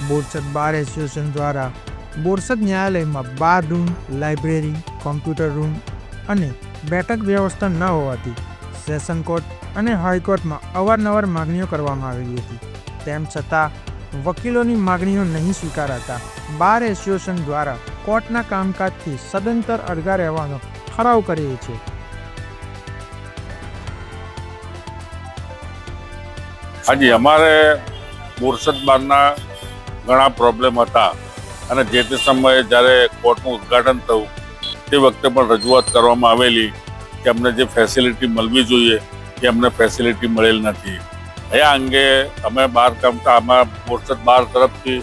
Borsad bar association દ્વારા બોરસદ ન્યાયાલયમાં બાર room, library, computer room અને બેઠક વ્યવસ્થા ન હોવાથી સેશન કોર્ટ અને હાઈકોર્ટમાં અવારનવાર માગણીઓ કરવામાં આવેલી હતી. તેમ છતાં વકીલોની માગણીઓ નહીં સ્વીકારાતા બાર એસોસિએશન દ્વારા કોર્ટના કામકાજથી સદંતર અળગા રહેવાનો ઠરાવ કર્યો છે. હાજી, અમારે બોરસદ બારના ઘણા પ્રોબ્લેમ હતા અને જે તે સમયે જ્યારે કોર્ટનું ઉદ્ઘાટન થયું તે વખતે પણ રજૂઆત કરવામાં આવેલી કે અમને જે ફેસિલિટી મળવી જોઈએ એ અમને ફેસિલિટી મળેલ નથી. એ અંગે અમે બોરસદ બાર તરફથી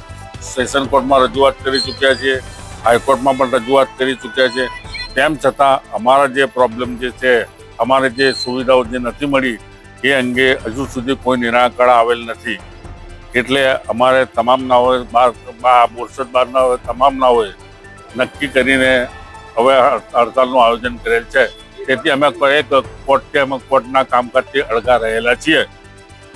સેશન કોર્ટમાં રજૂઆત કરી ચૂક્યા છીએ, હાઈકોર્ટમાં પણ રજૂઆત કરી ચૂક્યા છે. તેમ છતાં અમારા જે પ્રોબ્લેમ જે છે, અમારે જે સુવિધાઓ જે નથી મળી એ અંગે હજુ સુધી કોઈ નિરાકરણ આવેલ નથી. એટલે અમારે તમામનાઓએ બોરસદ બારના તમામનાઓએ નક્કી કરીને હવે હડતાલનું આયોજન કરેલ છે. તેથી અમે કોર્ટના કામકાજથી અળગા રહેલા છીએ.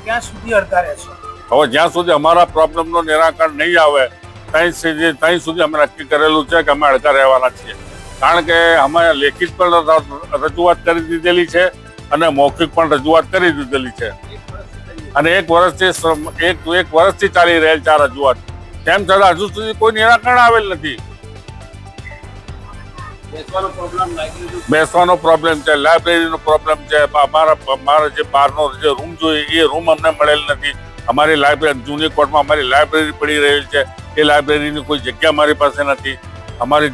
ક્યાં સુધી અડધા રહેશો? હવે જ્યાં સુધી અમારા પ્રોબ્લેમનું નિરાકરણ નહીં આવે ત્યાં સુધી અમે નક્કી કરેલું છે કે અમે અડધા રહેવાના છીએ. કારણ કે અમે લેખિત પણ રજૂઆત કરી દીધેલી છે અને મૌખિક પણ રજૂઆત કરી દીધેલી છે અને એક વર્ષથી ચાલી રહેલ છે આ રજૂઆત. તેમ છતાં હજુ સુધી કોઈ નિરાકરણ આવેલ નથી. બેસવાનો પ્રોબ્લેમ છે, લાઇબ્રેરીનો પ્રોબ્લેમ છે, અમારા જે બહારનો જે રૂમ જોઈએ એ રૂમ અમને મળેલ નથી. અમારી લાઇબ્રેરી જૂની કોર્ટમાં અમારી લાઇબ્રેરી પડી રહેલ છે, એ લાઇબ્રેરીની કોઈ જગ્યા અમારી પાસે નથી. અમારી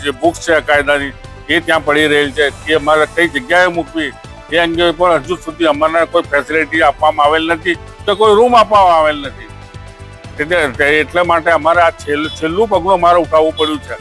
જે બુક્સ છે કાયદાની એ ત્યાં પડી રહેલ છે, એ અમારે કઈ જગ્યાએ મૂકવી એ અંગે પણ હજુ સુધી અમને કોઈ ફેસિલિટી આપવામાં આવેલ નથી કે કોઈ રૂમ આપવામાં આવેલ નથી. એટલે માટે અમારે આ છેલ્લું પગલું અમારે ઉઠાવવું પડ્યું છે.